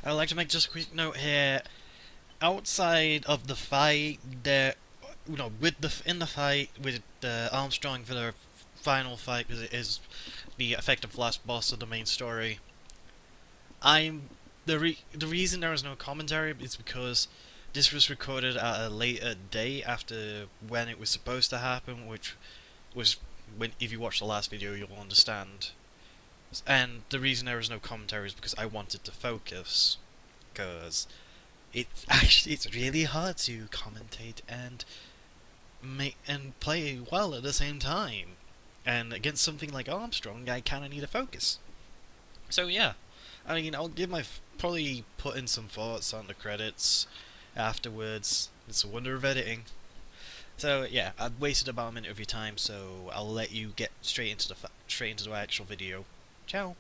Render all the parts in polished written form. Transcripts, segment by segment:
I'd like to make just a quick note here. Outside of the fight, there, with in the fight with Armstrong for the final fight, because it is the effective last boss of the main story. The reason there was no commentary is because this was recorded at a later date after when it was supposed to happen, which was when, if you watch the last video, you'll understand. And the reason there was no commentary is because I wanted to focus, because it's really hard to commentate and play well at the same time. And against something like Armstrong, I kind of need to focus. So yeah, I mean, I'll probably put in some thoughts on the credits afterwards. It's a wonder of editing. So yeah, I've wasted about a minute of your time, so I'll let you get straight into the actual video. Ciao.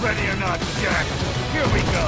Ready or not, Jack, here we go!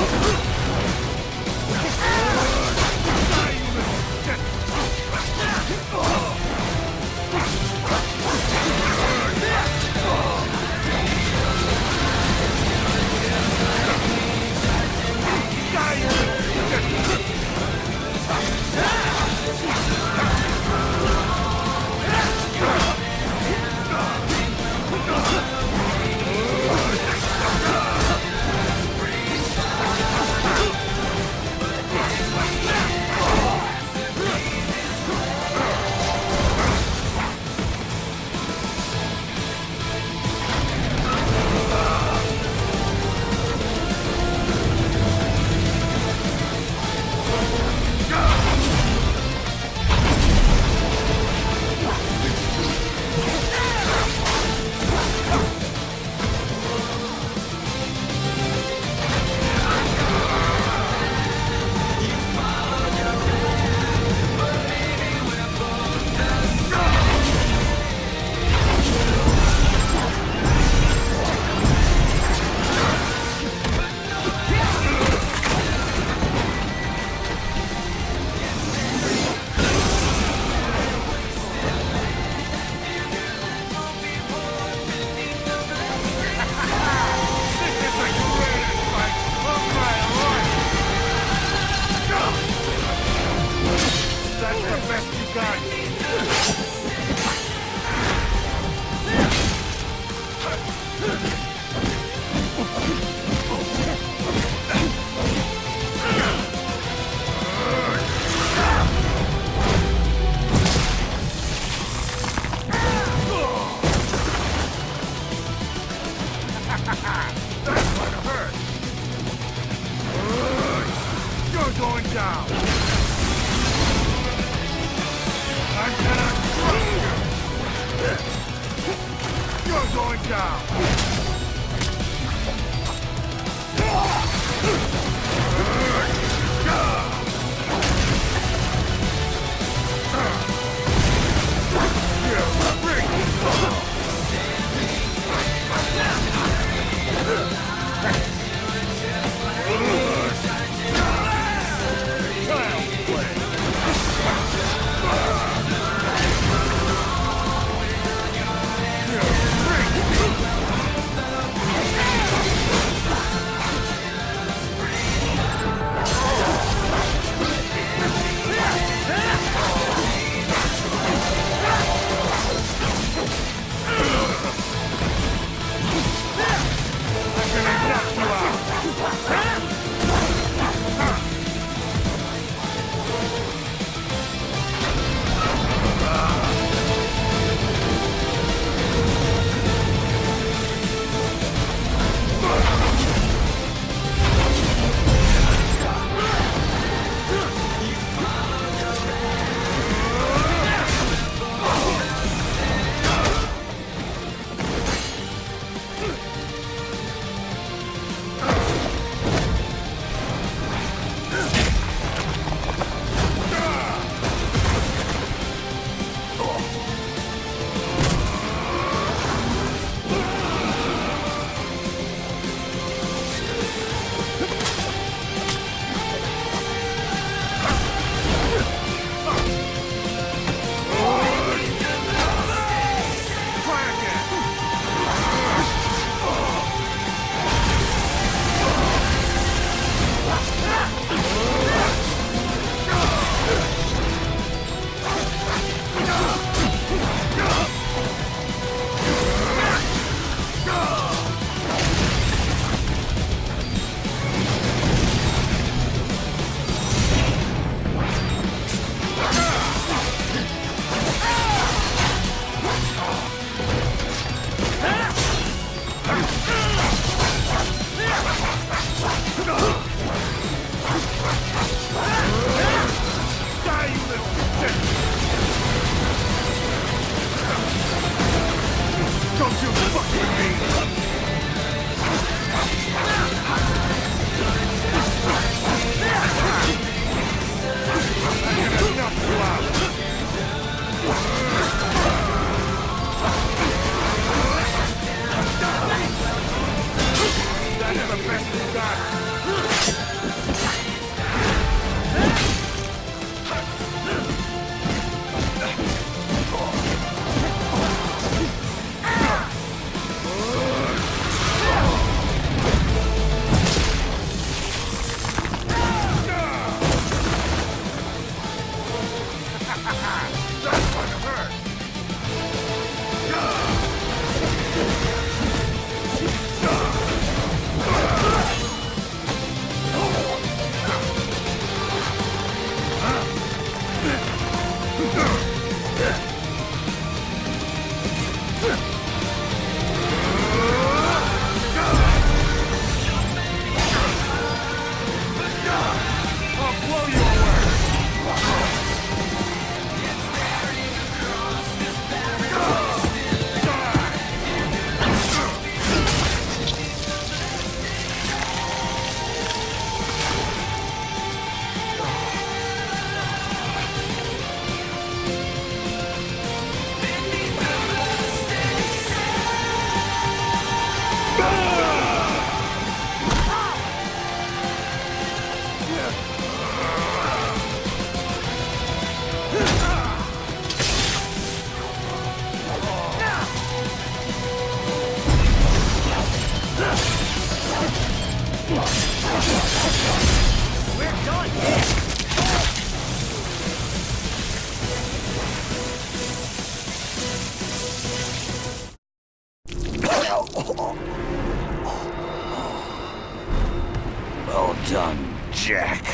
Well done, Jack.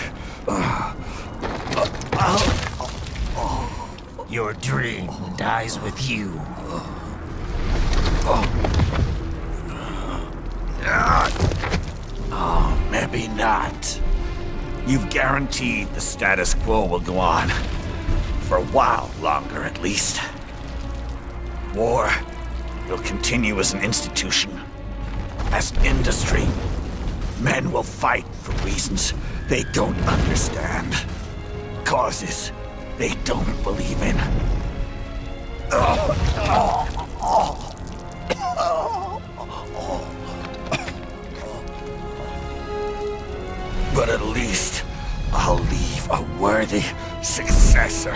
Your dream dies with you. Oh, maybe not. You've guaranteed the status quo will go on. For a while longer, at least. War will continue as an institution, as an industry. Men will fight for reasons they don't understand. Causes they don't believe in. But at least I'll leave a worthy successor.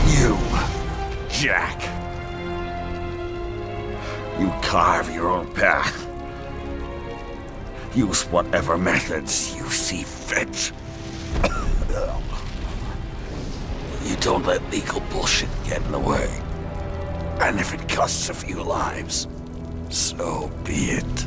You, Jack. You carve your own path. Use whatever methods you see fit. You don't let legal bullshit get in the way. And if it costs a few lives, so be it.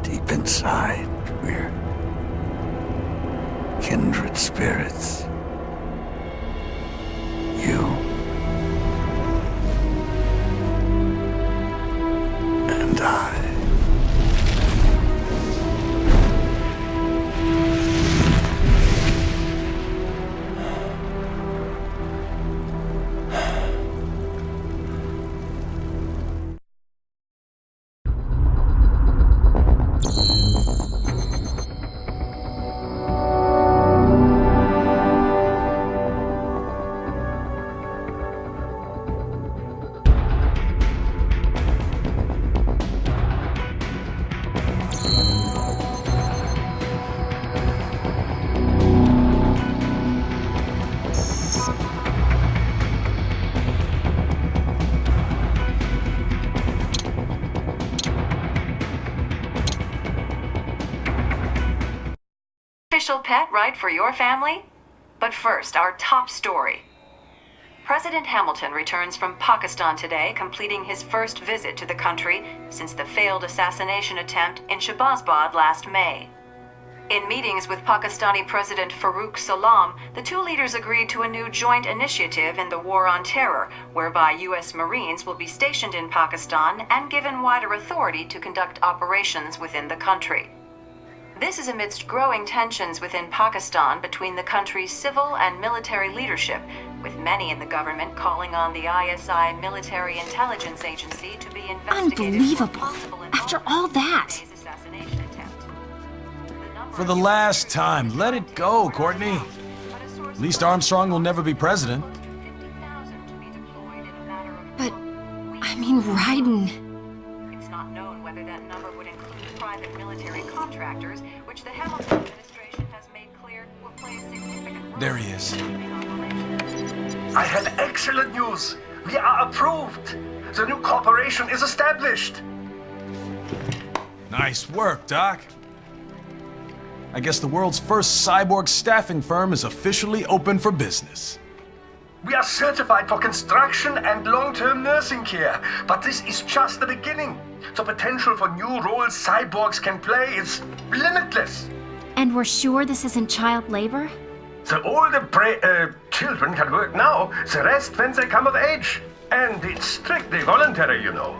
Deep inside, we're kindred spirits. You and I. beneficial pet right for your family? But first, our top story. President Hamilton returns from Pakistan today, completing his first visit to the country since the failed assassination attempt in Shahbazbad last May. In meetings with Pakistani President Farooq Salam, the two leaders agreed to a new joint initiative in the war on terror, whereby U.S. Marines will be stationed in Pakistan and given wider authority to conduct operations within the country. This is amidst growing tensions within Pakistan between the country's civil and military leadership, with many in the government calling on the ISI military intelligence agency to be investigated. Unbelievable. After all that. For the last time, let it go, Courtney. At least Armstrong will never be president. But, I mean, Raiden. It's not known whether that number would include private military contractors, which the Hamilton administration has made clear will play a significant role. There he is. I have excellent news. We are approved. The new corporation is established. Nice work, Doc. I guess the world's first cyborg staffing firm is officially open for business. We are certified for construction and long-term nursing care, but this is just the beginning. The potential for new roles cyborgs can play is limitless. And we're sure this isn't child labor? The older children can work now, the rest when they come of age. And it's strictly voluntary, you know.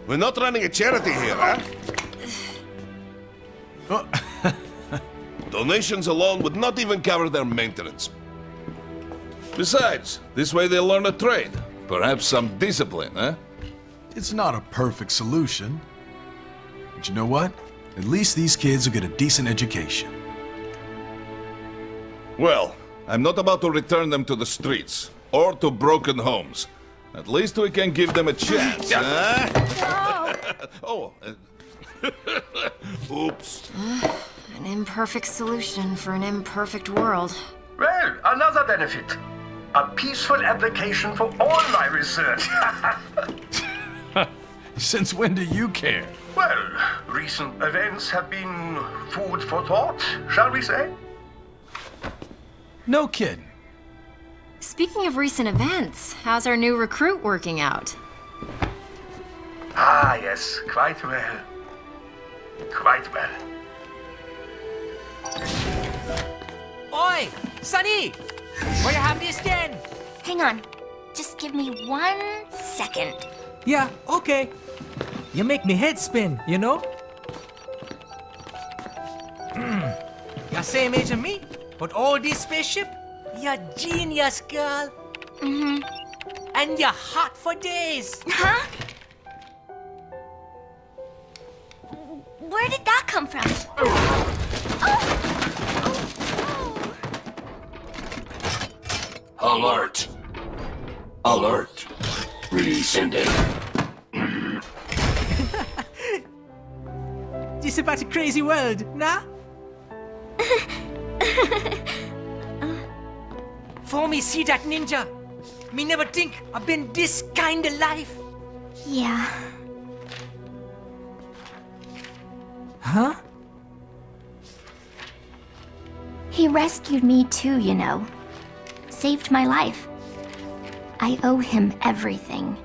We're not running a charity here, huh? Donations alone would not even cover their maintenance. Besides, this way they'll learn a trade. Perhaps some discipline, huh? It's not a perfect solution. But you know what? At least these kids will get a decent education. Well, I'm not about to return them to the streets or to broken homes. At least we can give them a chance, huh? Oh, oops. An imperfect solution for an imperfect world. Well, another benefit. A peaceful application for all my research. Since when do you care? Well, recent events have been food for thought, shall we say? No kidding. Speaking of recent events, how's our new recruit working out? Ah, yes, quite well. Quite well. Oi! Sonny! Where you have this then? Hang on. Just give me 1 second. Yeah, okay. You make me head spin, you know? You're same age as me, but all this spaceship, you're genius, girl. Mm-hmm. And you're hot for days. Huh? Where did that come from? Alert! Alert! Rescinding. This about a crazy world, nah? For me see that ninja, me never think I've been this kind of life. Yeah. Huh? He rescued me too, you know. Saved my life. I owe him everything.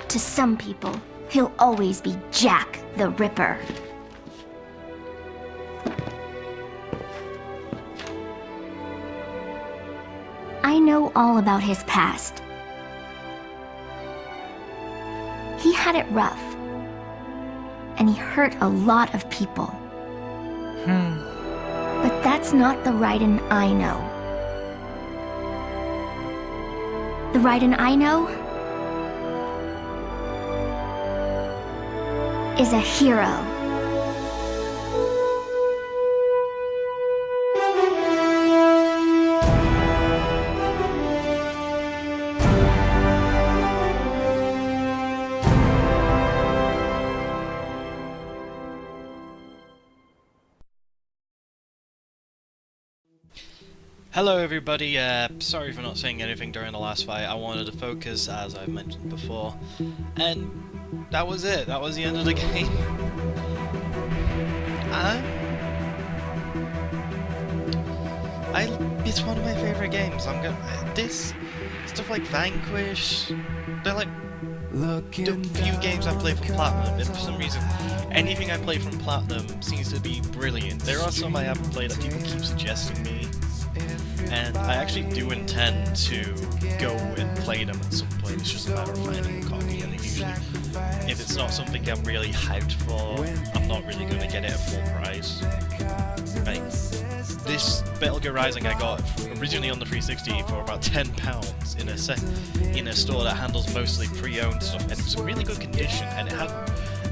To some people, he'll always be Jack the Ripper. I know all about his past. He had it rough. And he hurt a lot of people. But that's not the Raiden I know. The Raiden I know is a hero. Hello everybody, sorry for not saying anything during the last fight. I wanted to focus, as I've mentioned before, and that was it. That was the end of the game. it's one of my favorite games. This stuff like Vanquish, they're like the few games I play from Platinum, and for some reason, anything I play from Platinum seems to be brilliant. There are some I haven't played that people keep suggesting me, and I actually do intend to go and play them at some point. It's just a matter of finding a copy, and usually, if it's not something I'm really hyped for, I'm not really going to get it at full price. Like, this Metal Gear Rising I got originally on the 360 for about £10 in a store that handles mostly pre-owned stuff, and it was in really good condition, and it had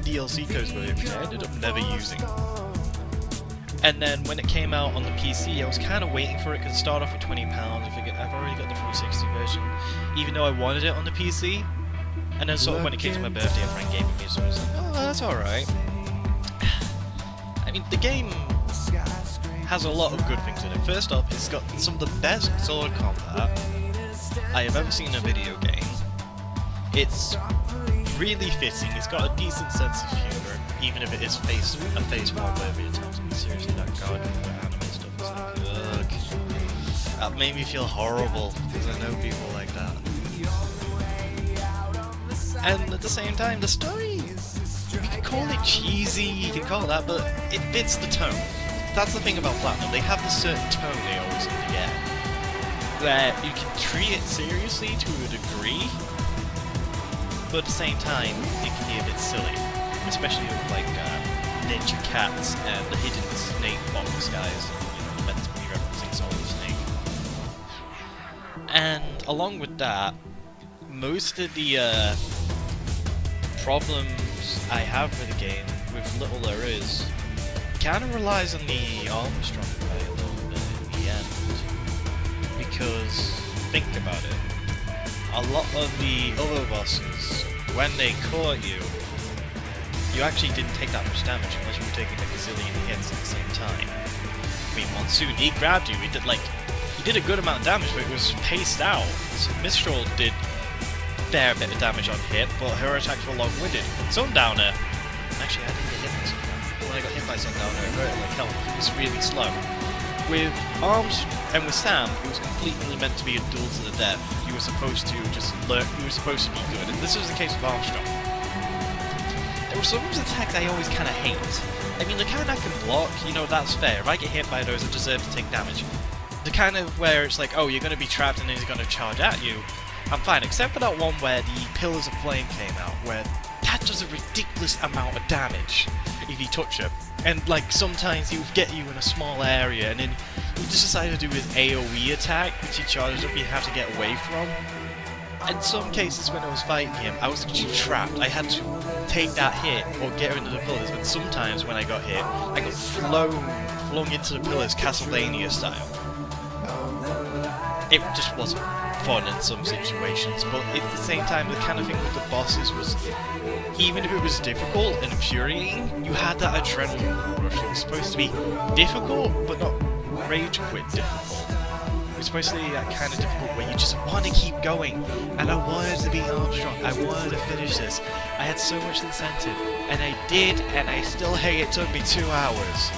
DLC codes with it, which I ended up never using. And then when it came out on the PC, I was kind of waiting for it because it started off with £20. I figured I've already got the 360 version, even though I wanted it on the PC. And then sort of when it came to my birthday, a friend gave it me, so I was like, oh, that's alright. I mean, the game has a lot of good things in it. First off, it's got some of the best sword combat I have ever seen in a video game. It's really fitting, it's got a decent sense of humour, even if it is a face one where every time. Seriously, that goddamn anime stuff is like, ugh. That made me feel horrible, because I know people like that. And at the same time, the story, you can call it cheesy, you can call it that, but it fits the tone. That's the thing about Platinum, they have this certain tone they always seem to get, where you can treat it seriously to a degree, but at the same time, it can be a bit silly, especially with like ninja cats and the hidden snake box guys, meant to be referencing Solid Snake. And along with that, most of the problems I have with the game, with little there is, kind of relies on the Armstrong guy a little bit in the end. Because, think about it, a lot of the other bosses, when they caught you, you actually didn't take that much damage unless you were taking a gazillion hits at the same time. I mean, Monsoon, he grabbed you, he did a good amount of damage, but it was paced out. So Mistral did fair bit of damage on hit, but her attacks were long-winded. Sundowner, actually I didn't get hit by Sundowner. When I got hit by Sundowner, it hurt like hell. It was really slow. With Arms and with Sam, it was completely meant to be a duel to the death. You were supposed to just learn, you were supposed to be good, and this was the case with Armstrong. There were some of his attacks I always kind of hate. I mean, the kind I can block, that's fair. If I get hit by those, I deserve to take damage. The kind of where it's like, oh, you're going to be trapped and then he's going to charge at you, I'm fine, except for that one where the Pillars of Flame came out, where that does a ridiculous amount of damage if you touch it. And like sometimes he would get you in a small area and then he just decided to do his AoE attack, which he charges up you have to get away from. In some cases when I was fighting him, I was actually trapped. I had to take that hit or get into the pillars, but sometimes when I got hit, I got flung into the pillars Castlevania style. It just wasn't fun in some situations, but at the same time, the kind of thing with the bosses was, even if it was difficult and infuriating, you had that adrenaline rush. It was supposed to be difficult, but not rage quit difficult. It was supposed to be that kind of difficult where you just want to keep going, and I wanted to be Armstrong, I wanted to finish this. I had so much incentive, and I did, and I still hate it took me 2 hours.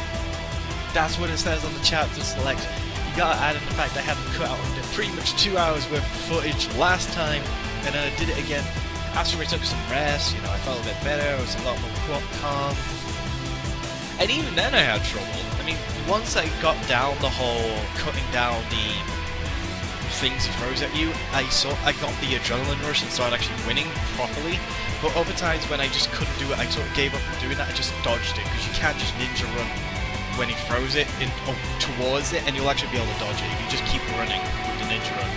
That's what it says on the chapter select. You gotta add in the fact I had to cut out pretty much 2 hours worth of footage last time, and then I did it again after I took some rest. I felt a bit better, I was a lot more calm. And even then I had trouble. I mean, once I got down the whole cutting down the things he throws at you, I got the adrenaline rush and started actually winning properly. But other times when I just couldn't do it, I sort of gave up on doing that, I just dodged it, because you can't just ninja run when he throws it towards it, and you'll actually be able to dodge it. You can just keep running with the ninja run.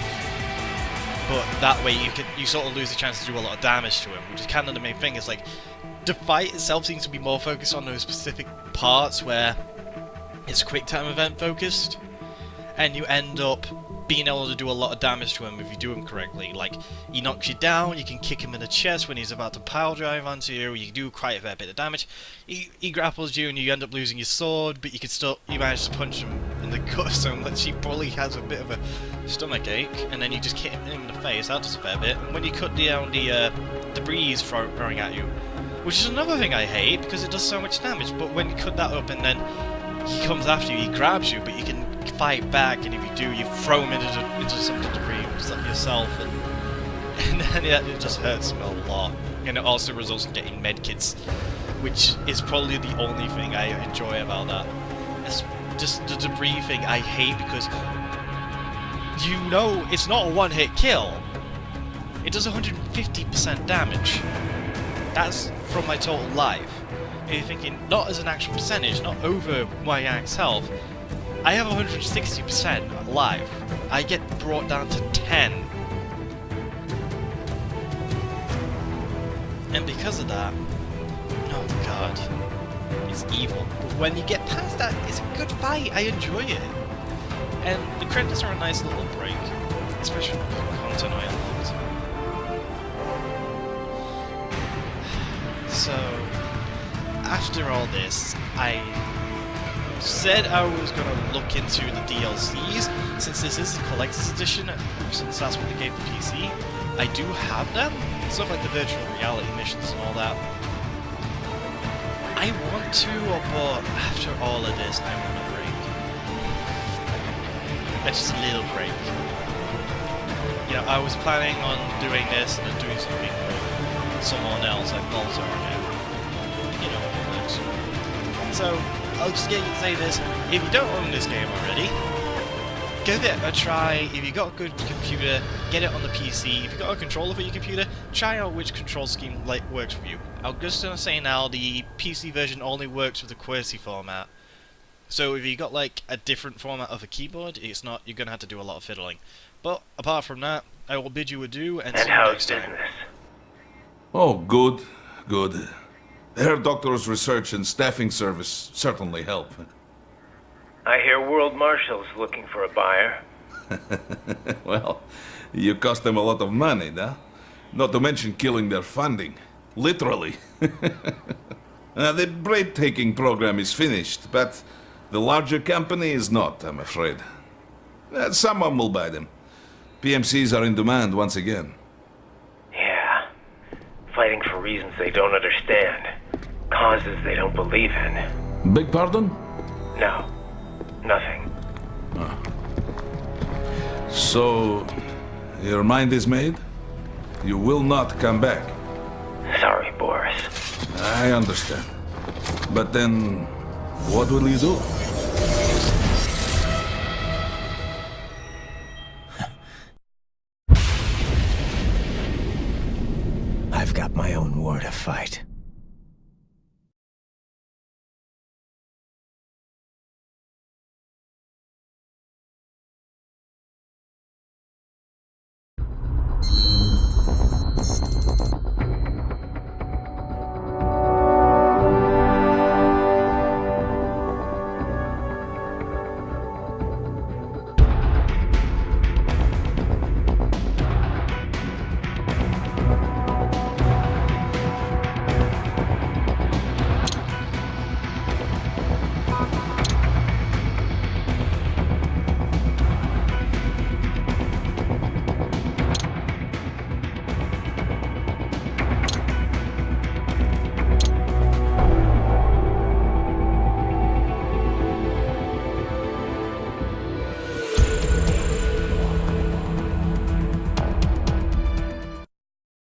But that way you sort of lose the chance to do a lot of damage to him, which is kind of the main thing. Is like, the fight itself seems to be more focused on those specific parts where it's quick time event focused, and you end up being able to do a lot of damage to him if you do him correctly. Like, he knocks you down, you can kick him in the chest when he's about to pile drive onto you, you do quite a fair bit of damage. He grapples you and you end up losing your sword, but you manage to punch him in the gut so much he probably has a bit of a stomach ache, and then you just kick him in the face, that does a fair bit. And when you cut down the debris he's throwing at you, which is another thing I hate, because it does so much damage, but when you cut that up and then he comes after you, he grabs you, but you can fight back, and if you do, you throw him into some debris yourself, and then it just hurts him a lot. And it also results in getting medkits, which is probably the only thing I enjoy about that. It's just the debris thing I hate, because you know it's not a one-hit kill. It does 150% damage. That's from my total life. And you're thinking, not as an actual percentage, not over my max health. I have 160% life. I get brought down to 10. And because of that, oh god, it's evil. But when you get past that, it's a good fight. I enjoy it. And the credits are a nice little break, especially with the content I unlocked. So, after all this, I said I was going to look into the DLCs, since this is a collector's edition, since that's what they gave the PC. I do have them, stuff like the virtual reality missions and all that. I want to, but after all of this, I want a break. Just a little break. You know, I was planning on doing this and then doing something with someone else, like Baltar, and you know, like, so I'll just say this: if you don't own this game already, give it a try. If you got a good computer, get it on the PC. If you got a controller for your computer, try out which control scheme works for you. I'm just gonna say now, the PC version only works with the QWERTY format. So if you got like a different format of a keyboard, it's not. You're gonna have to do a lot of fiddling. But apart from that, I will bid you adieu and see you next time. Oh, good, good. Their doctor's research and staffing service certainly help. I hear World Marshal's looking for a buyer. Well, you cost them a lot of money, huh? Not to mention killing their funding. Literally. The breathtaking program is finished, but the larger company is not, I'm afraid. Someone will buy them. PMCs are in demand once again. Yeah. Fighting for reasons they don't understand. Causes they don't believe in. Beg pardon? No. Nothing. So, your mind is made? You will not come back? Sorry, Boris. I understand. But then, what will you do? I've got my own war to fight.